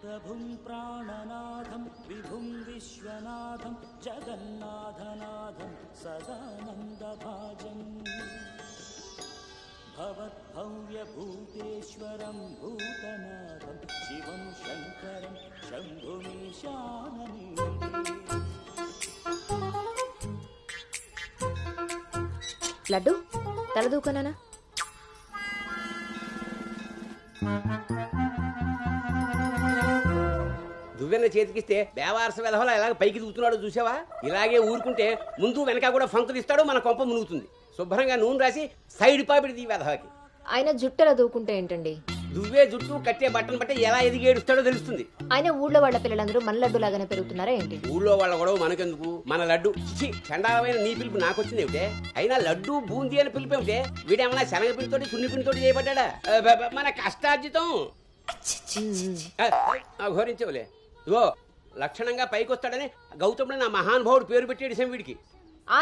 ప్రభుం ప్రాణనాథం విభుం విశ్వనాథం జగన్నాథనాథం సదానందభాజం భవద్భవ్యభూతేశ్వరం భూతనాథం శివం శంకరం శంభుమీశానని. లడ్డు తలదూకనా? దువ్వెన్న చేతికిస్తే బేవారస వెధవలా ఎలాగ పైకి దూకుతున్నాడో చూసావా? ఇలాగే ఊరుకుంటే ముందు వెనక కూడా ఫంకులు ఇస్తాడు, మన కొంప మునుగుతుంది. శుభ్రంగా నూనె రాసి సైడ్ పాపిడి వెధవకి. ఆయన జుట్టెలా దూకుంటే ఏంటండి? దువ్వే జుట్టు కట్టే బట్టను బట్టి ఎలా ఎదిగేడుస్తాడో తెలుస్తుంది. ఆయన ఊళ్ళో వాళ్ళ పిల్లలందరూ మన లడ్డు లాగానే పెరుగుతున్నారా ఏంటి? ఊళ్ళో వాళ్ళ గొడవ మనకెందుకు? మన లడ్డు చండాలమైన నీ పిలుపు నాకొచ్చింది ఏమిటే? అయినా లడ్డు బూందీ అని పిలుపు ఏమిటే? వీడేమన్నా శనగ పిండితోటి సున్ని పిండితోటి చేయబడ్డా? మన కష్టార్జితం ఘోరించవులే. ఇగో లక్షణంగా పైకి వస్తాడని గౌతముడు నా మహానుభావుడు పేరు పెట్టేడు వీడికి.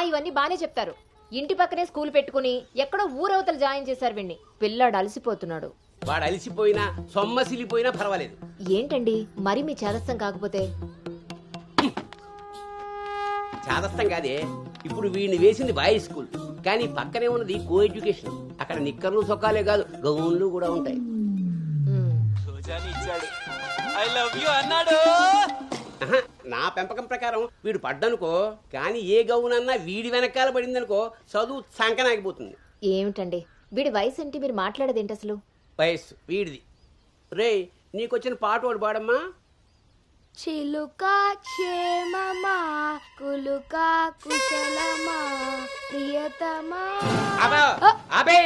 ఇవన్నీ బానే చెప్తారు. ఇంటి పక్కనే స్కూల్ పెట్టుకుని ఎక్కడో ఊరవతలు జాయిన్ చేశారు వీడిని. పిల్లాడు అలసిపోతున్నాడు. వాడు అలిసిపోయినా సొమ్మసిలిపోయినా పర్వాలేదు. ఏంటండి మరి మీ చేదస్తం కాకపోతే? చాదస్తం కాదే, ఇప్పుడు వీడిని వేసింది బాయ్స్ స్కూల్, కానీ పక్కనే ఉన్నది కో ఎడ్యుకేషన్. అక్కడ నిక్కర్లు సొక్కాలే కాదు, గౌన్లు కూడా ఉంటాయి. ఐ లవ్ యు అన్నాడు. నా పెంపకం ప్రకారం వీడు పడ్డనుకో, కానీ ఏ గౌనన్నా వీడి వెనకాల పడిందనుకో చదువు సంకనాగిపోతుంది. ఏమిటండి వీడి వయసు ఏంటి? మీరు మాట్లాడేది ఏంటి అసలు? వయస్సు వీడిది. రే నీకొచ్చిన పాట వాడు పాడమ్మా. చిలుకా క్షేమమా కులుకా కుశలమా ప్రియతమా. అబే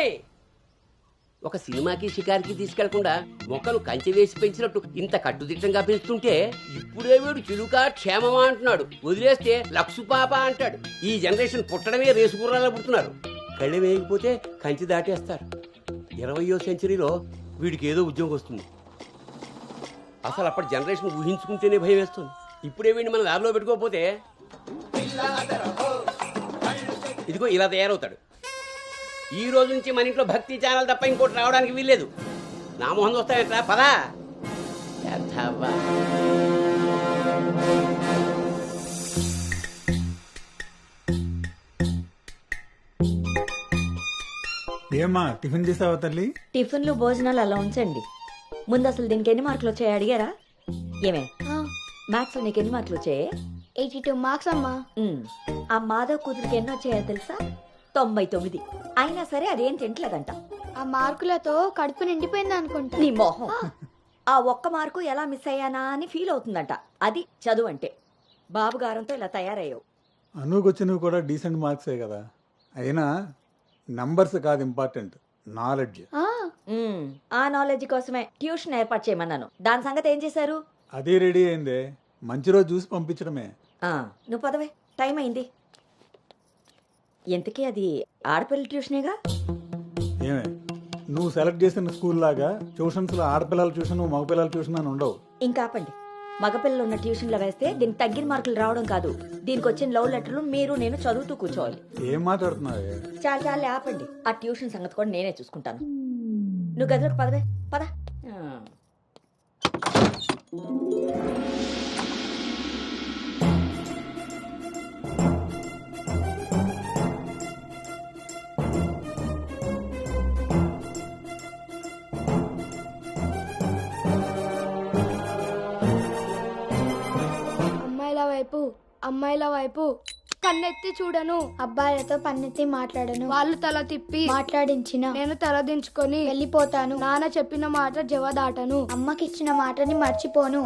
ఒక సినిమాకి షికారికి తీసుకెళ్లకుండా మొక్కలు కంచె వేసి పెంచినట్టు ఇంత కట్టుదిట్టంగా పెంచుతుంటే ఇప్పుడే వీడు చిలుకా క్షేమమా అంటున్నాడు. వదిలేస్తే లక్సు పాప అంటాడు. ఈ జనరేషన్ పుట్టడమే రేసుగుర్రాలా పుడుతున్నారు. కళ్ళె వేయకపోతే కంచె దాటేస్తారు. 20వ సెంచరీలో వీడికి ఏదో ఉద్యోగం వస్తుంది. అసలు అప్పటి జనరేషన్ ఊహించుకుంటేనే భయం వేస్తుంది. ఇప్పుడే వీడిని మన ల్యాబ్లో పెట్టుకోకపోతే ఇదిగో ఇలా తయారవుతాడు. ఈ రోజు నుంచి మన ఇంట్లో భక్తి ఛానల్ తప్ప ఇంకోటి రావడానికి వీల్లేదు. నా మొహం వస్తాయంటా పదా. ఏమ్మా టిఫిన్ చేసావా తల్లి? టిఫిన్లు భోజనాలు అలా ఉంచండి. ముందు అసలు దీనికి ఎన్ని మార్కులు వచ్చాయి అడిగారా? ఏమే మ్యాథ్స్ నీకు ఎన్ని మార్కులు వచ్చాయి? 82 మార్క్స్ అమ్మా. ఆ మాధవ్ కూతురికి ఎన్ని వచ్చాయో తెలుసా? 99. అయినా సరే అదేం తింటలేదంట. ఆ మార్కులతో కడుపు నిండిపోయింది అనుకుంటా. నీ మోహం. ఆ ఒక్క మార్కు ఎలా మిస్ అయ్యానా అని ఫీల్ అవుతుందంట. అది చదువు అంటే. బాబు గారంతో ఇలా తయారయ్యావు. అనుకొచ్చినవి కూడా డీసెంట్ మార్క్సే కదా. అయినా నంబర్స్ కాదు ఇంపార్టెంట్, నాలెడ్జ్. ఆ నాలెడ్జ్ కోసమే ట్యూషన్ ఏర్పాటు చేయమన్నాను. దాని సంగతి ఏం చేశారు? అదే రెడీ అయిందే, మంచి రోజు చూసి పంపించడమే. నువ్వు పదవే, టైం అయింది. ఎంతకీ అది ఆడపిల్ల ట్యూషనేగా? ఏమే నువ్వు సెలెక్ట్ చేసిన స్కూల్ లాగా ట్యూషన్స్ లో ఆడపిల్లల ట్యూషన్ మగపిల్లల ట్యూషన్ అని ఉండవు. ఇంకా ఆపండి. మగపిల్లలు ఉన్న ట్యూషన్లో వేస్తే దీనికి తగ్గిన మార్కులు రావడం కాదు, దీనికి వచ్చిన లవ్ లెటర్లు మీరు నేను చదువుతూ కూర్చోవాలి. ఏం మాట్లాడుతున్నావే? చాలా ఆపండి. ఆ ట్యూషన్ సంగతి కూడా నేనే చూసుకుంటాను. నువ్వు గదిలోకి పదవే, పద. అమ్మాయిల వైపు కన్నెత్తి చూడను. అబ్బాయిలతో పన్నెత్తి మాట్లాడను. వాళ్ళు తల తిప్పి మాట్లాడించిన నేను తల దించుకొని వెళ్ళిపోతాను. నాన్న చెప్పిన మాట జవదాటను. అమ్మకిచ్చిన మాటని మర్చిపోను.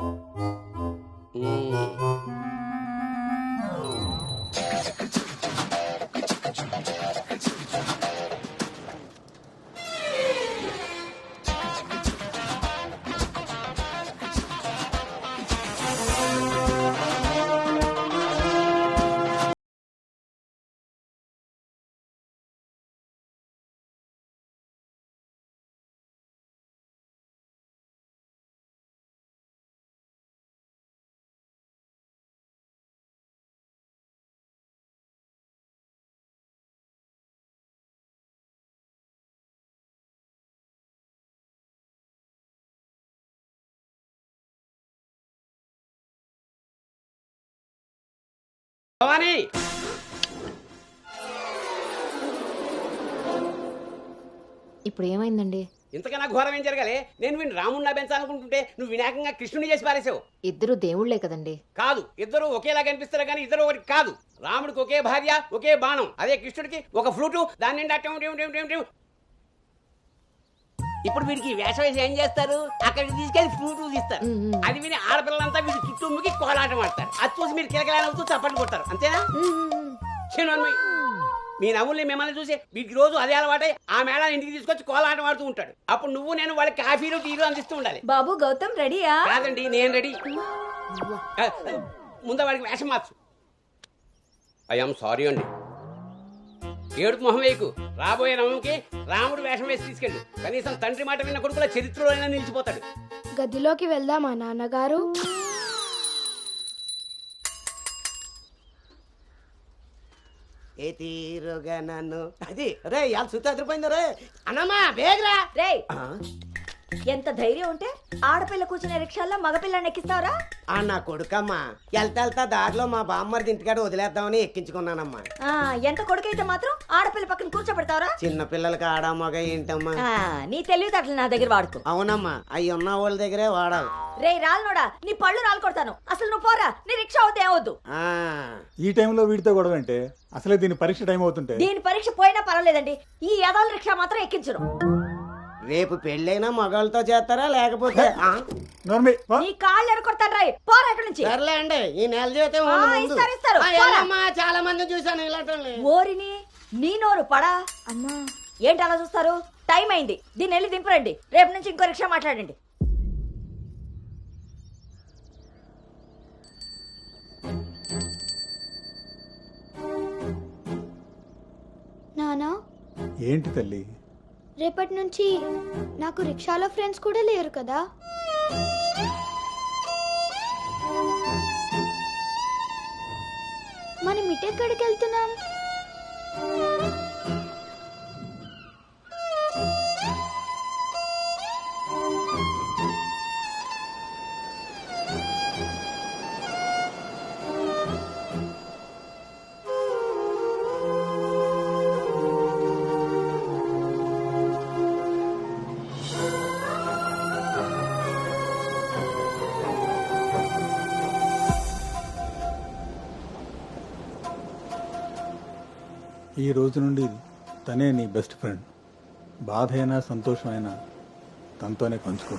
భవానీ ఇప్పుడు ఏమైందండి? ఇంతకన్నా ఘోరం ఏం జరగాలి? నేను వీడిని రాముడినా పెంచాలనుకుంటుంటే నువ్వు వినాయకంగా కృష్ణుని చేసి పారేసావు. ఇద్దరు దేవుళ్లే కదండి. కాదు, ఇద్దరు ఒకేలా కనిపిస్తారు కానీ ఇద్దరు ఒకటి కాదు. రాముడికి ఒకే భార్య, ఒకే బాణం. అదే కృష్ణుడికి ఒక ఫ్లూటు, దాని నిండా టిం టిం టిం టిం టిం. ఇప్పుడు వీడికి వేషం వేసి ఏం చేస్తారు? అక్కడికి తీసుకెళ్లి ఫ్లూటు తీస్తారు. అది విని ఆడపిల్లలంతా వీడి చుట్టూ ముగి కోలాటం ఆడతారు. అది చూసి మీరు కిలకిలాడుతూ చప్పట్లు కొడతారు. అంతేనా? చిన్నమ్మాయి మీ నవ్వుల్ని మిమ్మల్ని చూసి వీటికి రోజు అదే అలవాటై ఆ మేళ ఇంటికి తీసుకొచ్చి కోలాటం ఆడుతూ ఉంటాడు. అప్పుడు నువ్వు నేను వాళ్ళకి కాఫీలు టీలు అందిస్తూ ఉండాలి. బాబు గౌతమ్ రెడీయా? కాదండి, నేను రెడీ. ముందు వాడికి వేషం మార్చు. ఐఎమ్ సారీ అండి. ఏడుపు మొహం వేయకు. రాబోయే నవంకి రాముడు వేషం వేసి తీసుకెళ్ళు. కనీసం తండ్రి మాట విన్న కొడుకుల చరిత్రలో నిలిచిపోతాడు. గదిలోకి వెళ్దామా నాన్నగారు? ఏ తీరుగా నన్ను అది రే ఇవాళ సుత్తి అదిరిపోయింది రే అన్నమ్మా వేగరా. రేయ్, ఎంత ధైర్యం ఉంటే ఆడపిల్ల కూర్చునే రిక్షాల్లో మగపిల్లని ఎక్కిస్తావరా? ఆ నా కొడుకమ్మా వెళ్తా దారిలో మా బామ్మర్ది ఇంటికాడ వదిలేద్దామని ఎక్కించుకున్నానమ్మా. ఎంత కొడుకైతే మాత్రం ఆడపిల్ల పక్కన కూర్చోబెడతావరా? చిన్న పిల్లలకి ఆడా మగ ఏంటమ్మా? నీ తెలివితేటలు నా దగ్గర వాడుకో. అవునమ్మా, అవి ఉన్న వాళ్ళ దగ్గరే వాడాలి. రే రాల్నోడా, నీ పళ్ళు రాలు కొడతాను. అసలు నువ్వు పోరా, నీ రిక్షా అవుతే ఏమొద్దు. ఈ టైంలో వీడితో గొడవ అంటే అసలే దీని పరీక్ష టైం అవుతుంటే. దీని పరీక్ష పోయినా పర్వాలేదండి, ఈ యదాల రిక్షా మాత్రం ఎక్కించరు. రేపు పెళ్ళైనా మగాళ్ళతో చేస్తారా లేకపోతే నీ కాళ్ళు ఎరకొడతాను రాయ్, పోరా అక్కడి నుంచి. సర్లే అండి, ఈ నెల జీతం ఇస్తారు. చాలా మంది చూసాను ఇలాంటి. ఓరిని నీ నోరు పడా. అమ్మా ఏంటి అలా చూస్తారు? టైం అయింది, దీన్ని వెళ్ళి దింపరండి. రేపు నుంచి ఇంకో రిక్షా మాట్లాడండి. నానా ఏంటి తల్లి? రేపటి నుంచి నాకు రిక్షాలో ఫ్రెండ్స్ కూడా లేరు కదా? మనం ఇటెక్కడికి వెళ్తున్నాం? ఈ రోజు నుండి తనే నీ బెస్ట్ ఫ్రెండ్. బాధ అయినా సంతోషమైనా తనతోనే పంచుకో.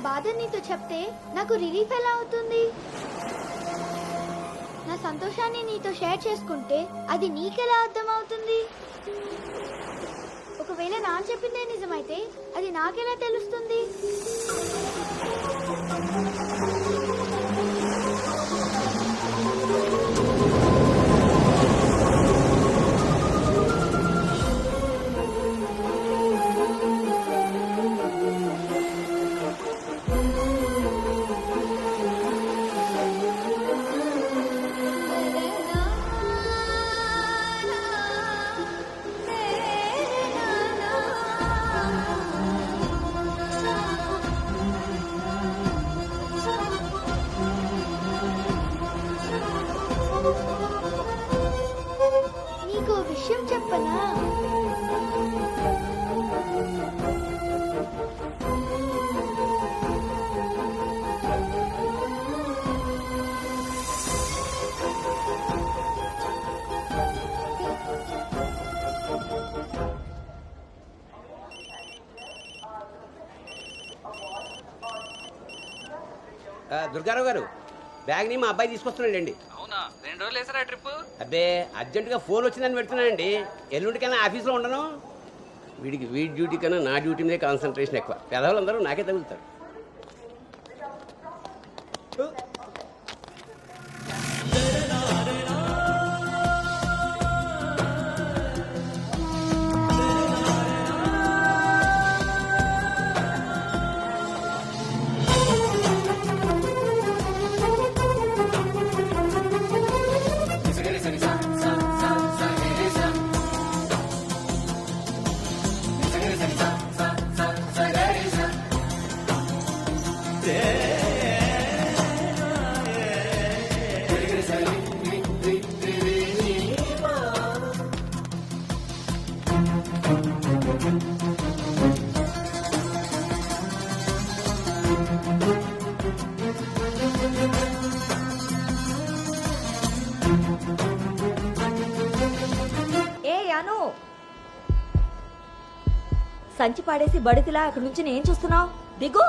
బాధ నీతో చెప్తే నాకు రిలీఫ్ ఎలా అవుతుంది? నా సంతోషాన్ని నీతో షేర్ చేసుకుంటే అది నీకెలా అర్థమవుతుంది? ఒకవేళ నాన్న చెప్పిందే నిజమైతే అది నాకెలా తెలుస్తుంది? నీకు విషయం చెప్పనా? దుర్గారావు గారు, బ్యాగ్ని మా అబ్బాయి తీసుకొస్తున్నాడండి. అవునా? 2 రోజులు వేసారా ట్రిప్? అబ్బే, అర్జెంటుగా ఫోన్ వచ్చిందని పెడుతున్నానండి. ఎల్లుండికైనా ఆఫీస్లో ఉండను. వీడి డ్యూటీ కన్నా నా డ్యూటీ మీదే కాన్సన్ట్రేషన్ ఎక్కువ. పెదవులందరూ నాకే తగులుతారు. ఏ అను సంచి పాడేసి బడితిలా అక్కడి నుంచి ఏం చూస్తున్నావు? దిగు.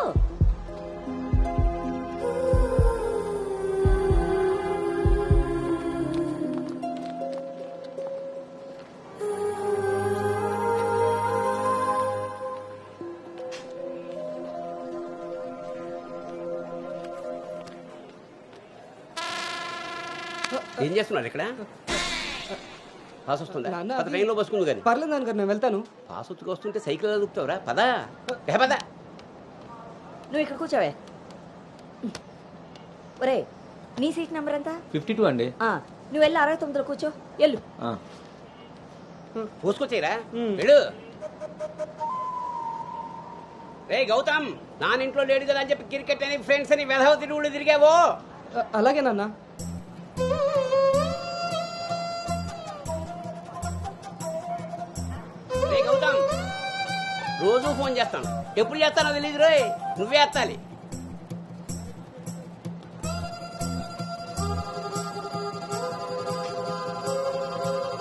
ఏం చేస్తున్నారు ఇక్కడ? పాస్ వస్తుందా? నాన్న, పద ట్రైన్లో బస్సుకుంది కానీ పర్లేదు నాన్నగారు, నేను వెళ్తాను. పాస్ వచ్చుకు వస్తుంటే సైకిల్ అదుపుతావురా? పదా పద. నువ్వు ఇక్కడ కూర్చోవే. ఒరే నీ సీట్ నెంబర్ ఎంత? 52 అండి. నువ్వు వెళ్ళి 69లో కూర్చో. వెళ్ళు. పోసుకొచ్చేయరా వెళ్ళు. రే గౌతమ్, నానింట్లో లేడు కదా అని చెప్పి క్రికెట్ అని ఫ్రెండ్స్ అని వెధవ తిరుగుళ్ళు తిరిగావో. అలాగే నాన్న. రే గౌతమ్, రోజు ఫోన్ చేస్తాను, ఎప్పుడు చేస్తానో తెలియదు రోయ్, నువ్వే ఎత్తాలి.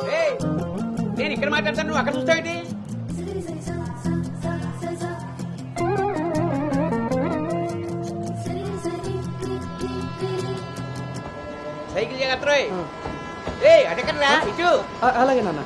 రేయ్, నేను ఇక్కడ మాట్లాడతాను, నువ్వు అక్కడ చూస్తావేంటి? సైకిల్ జాగ్రత్త రోయ్. రే అటెక్కడరా ఇటు. అలాగే నాన్న.